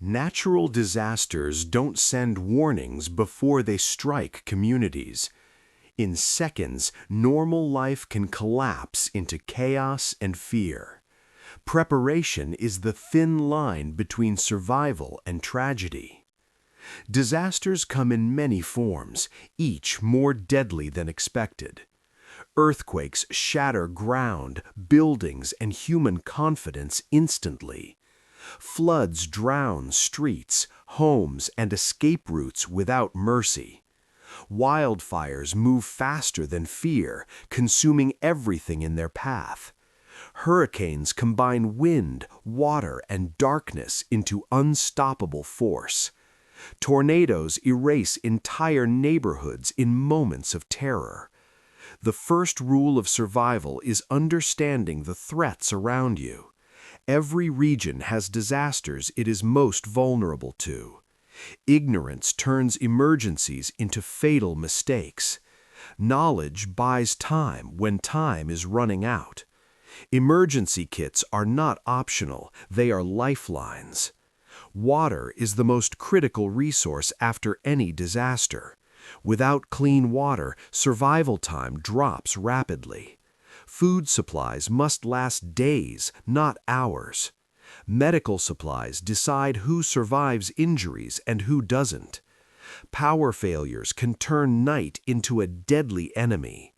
Natural disasters don't send warnings before they strike communities. In seconds, normal life can collapse into chaos and fear. Preparation is the thin line between survival and tragedy. Disasters come in many forms, each more deadly than expected. Earthquakes shatter ground, buildings, and human confidence instantly. Floods drown streets, homes, and escape routes without mercy. Wildfires move faster than fear, consuming everything in their path. Hurricanes combine wind, water, and darkness into unstoppable force. Tornadoes erase entire neighborhoods in moments of terror. The first rule of survival is understanding the threats around you. Every region has disasters it is most vulnerable to. Ignorance turns emergencies into fatal mistakes. Knowledge buys time when time is running out. Emergency kits are not optional, they are lifelines. Water is the most critical resource after any disaster. Without clean water, survival time drops rapidly. Food supplies must last days, not hours. Medical supplies decide who survives injuries and who doesn't. Power failures can turn night into a deadly enemy.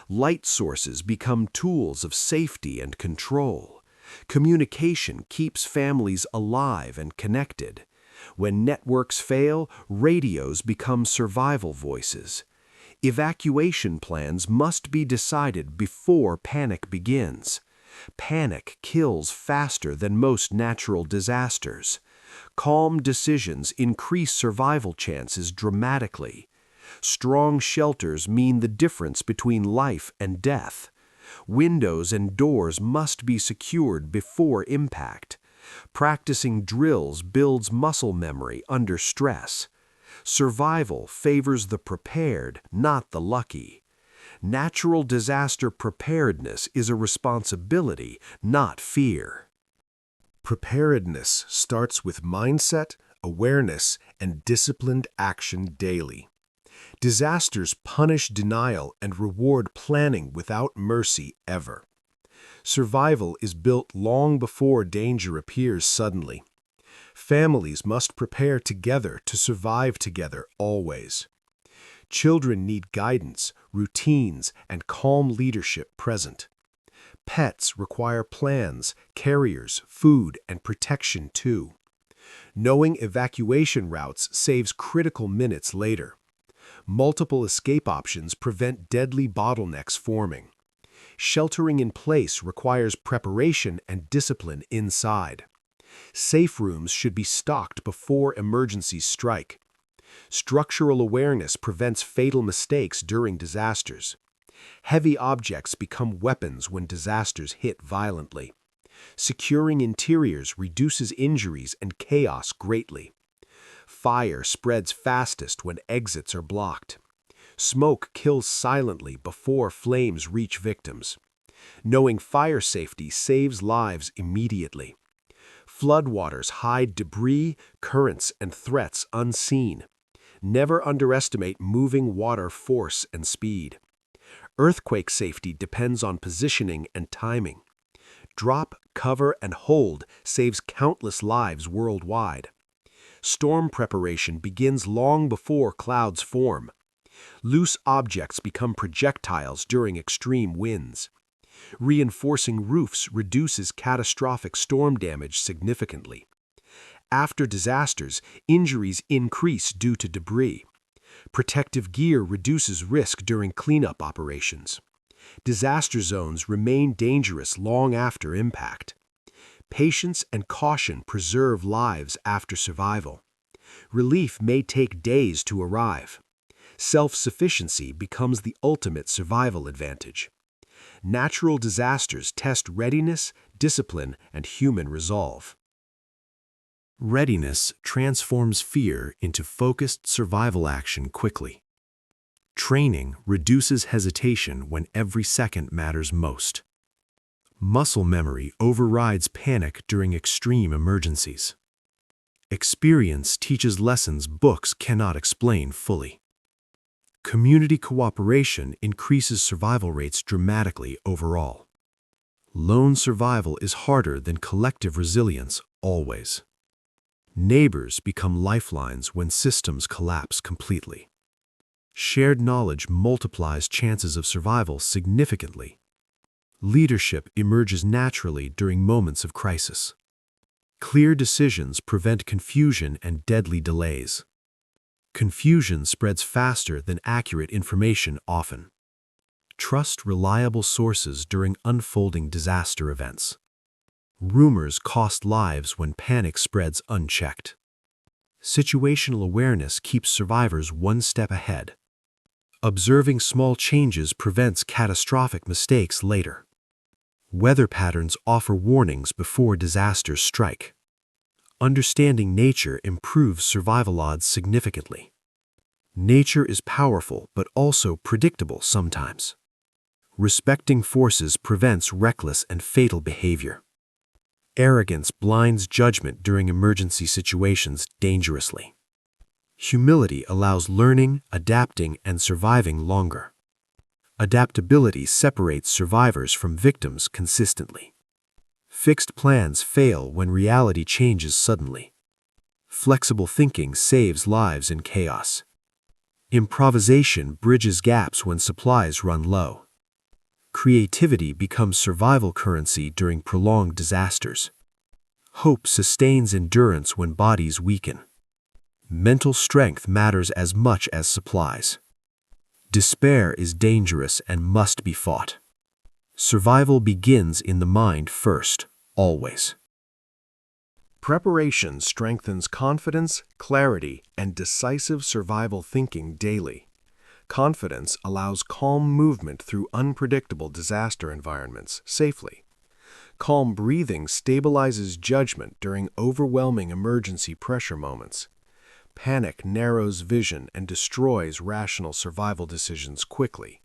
Light sources become tools of safety and control. Communication keeps families alive and connected. When networks fail, radios become survival voices. Evacuation plans must be decided before panic begins. Panic kills faster than most natural disasters. Calm decisions increase survival chances dramatically. Strong shelters mean the difference between life and death. Windows and doors must be secured before impact. Practicing drills builds muscle memory under stress. Survival favors the prepared, not the lucky. Natural disaster preparedness is a responsibility, not fear. Preparedness starts with mindset, awareness, and disciplined action daily. Disasters punish denial and reward planning without mercy ever. Survival is built long before danger appears suddenly. Families must prepare together to survive together always. Children need guidance, routines, and calm leadership present. Pets require plans, carriers, food, and protection too. Knowing evacuation routes saves critical minutes later. Multiple escape options prevent deadly bottlenecks forming. Sheltering in place requires preparation and discipline inside. Safe rooms should be stocked before emergencies strike. Structural awareness prevents fatal mistakes during disasters. Heavy objects become weapons when disasters hit violently. Securing interiors reduces injuries and chaos greatly. Fire spreads fastest when exits are blocked. Smoke kills silently before flames reach victims. Knowing fire safety saves lives immediately. Floodwaters hide debris, currents, and threats unseen. Never underestimate moving water force and speed. Earthquake safety depends on positioning and timing. Drop, cover, and hold saves countless lives worldwide. Storm preparation begins long before clouds form. Loose objects become projectiles during extreme winds. Reinforcing roofs reduces catastrophic storm damage significantly. After disasters, injuries increase due to debris. Protective gear reduces risk during cleanup operations. Disaster zones remain dangerous long after impact. Patience and caution preserve lives after survival. Relief may take days to arrive. Self-sufficiency becomes the ultimate survival advantage. Natural disasters test readiness, discipline, and human resolve. Readiness transforms fear into focused survival action quickly. Training reduces hesitation when every second matters most. Muscle memory overrides panic during extreme emergencies. Experience teaches lessons books cannot explain fully. Community cooperation increases survival rates dramatically overall. Lone survival is harder than collective resilience always. Neighbors become lifelines when systems collapse completely. Shared knowledge multiplies chances of survival significantly. Leadership emerges naturally during moments of crisis. Clear decisions prevent confusion and deadly delays. Confusion spreads faster than accurate information often. Trust reliable sources during unfolding disaster events. Rumors cost lives when panic spreads unchecked. Situational awareness keeps survivors one step ahead. Observing small changes prevents catastrophic mistakes later. Weather patterns offer warnings before disasters strike. Understanding nature improves survival odds significantly. Nature is powerful but also predictable sometimes. Respecting forces prevents reckless and fatal behavior. Arrogance blinds judgment during emergency situations dangerously. Humility allows learning, adapting, and surviving longer. Adaptability separates survivors from victims consistently. Fixed plans fail when reality changes suddenly. Flexible thinking saves lives in chaos. Improvisation bridges gaps when supplies run low. Creativity becomes survival currency during prolonged disasters. Hope sustains endurance when bodies weaken. Mental strength matters as much as supplies. Despair is dangerous and must be fought. Survival begins in the mind first, always. Preparation strengthens confidence, clarity, and decisive survival thinking daily. Confidence allows calm movement through unpredictable disaster environments safely. Calm breathing stabilizes judgment during overwhelming emergency pressure moments. Panic narrows vision and destroys rational survival decisions quickly.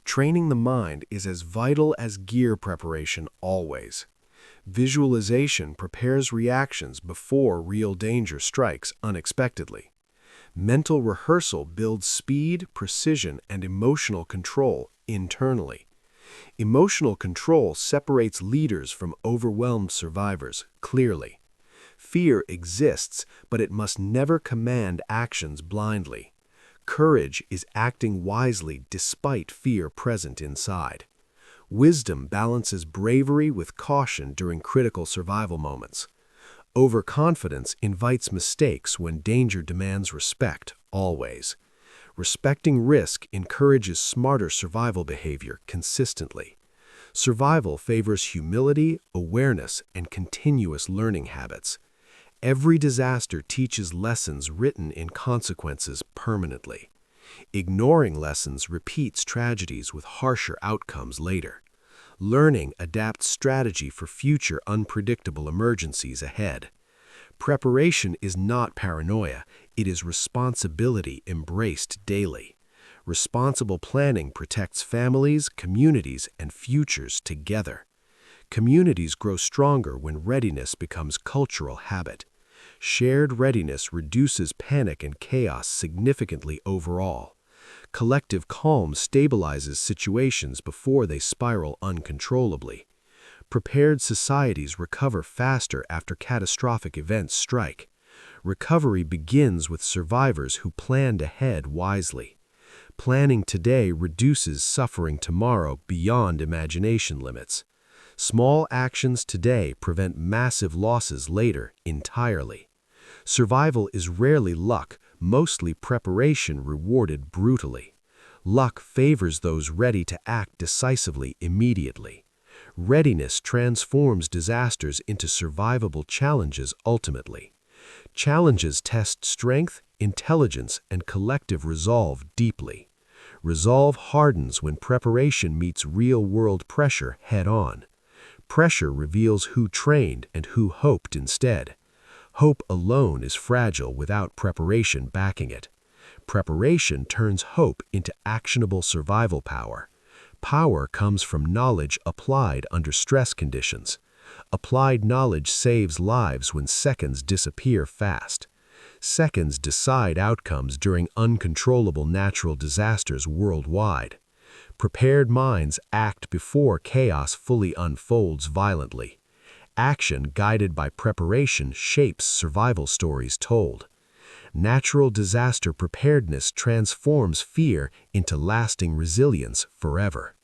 Training the mind is as vital as gear preparation always. Visualization prepares reactions before real danger strikes unexpectedly. Mental rehearsal builds speed, precision, and emotional control internally. Emotional control separates leaders from overwhelmed survivors clearly. Fear exists, but it must never command actions blindly. Courage is acting wisely despite fear present inside. Wisdom balances bravery with caution during critical survival moments. Overconfidence invites mistakes when danger demands respect, always. Respecting risk encourages smarter survival behavior consistently. Survival favors humility, awareness, and continuous learning habits. Every disaster teaches lessons written in consequences permanently. Ignoring lessons repeats tragedies with harsher outcomes later. Learning adapts strategy for future unpredictable emergencies ahead. Preparation is not paranoia, it is responsibility embraced daily. Responsible planning protects families, communities, and futures together. Communities grow stronger when readiness becomes cultural habit. Shared readiness reduces panic and chaos significantly overall. Collective calm stabilizes situations before they spiral uncontrollably. Prepared societies recover faster after catastrophic events strike. Recovery begins with survivors who planned ahead wisely. Planning today reduces suffering tomorrow beyond imagination limits. Small actions today prevent massive losses later entirely. Survival is rarely luck, mostly preparation rewarded brutally. Luck favors those ready to act decisively immediately. Readiness transforms disasters into survivable challenges ultimately. Challenges test strength, intelligence, and collective resolve deeply. Resolve hardens when preparation meets real-world pressure head-on. Pressure reveals who trained and who hoped instead. Hope alone is fragile without preparation backing it. Preparation turns hope into actionable survival power. Power comes from knowledge applied under stress conditions. Applied knowledge saves lives when seconds disappear fast. Seconds decide outcomes during uncontrollable natural disasters worldwide. Prepared minds act before chaos fully unfolds violently. Action guided by preparation shapes survival stories told. Natural disaster preparedness transforms fear into lasting resilience forever.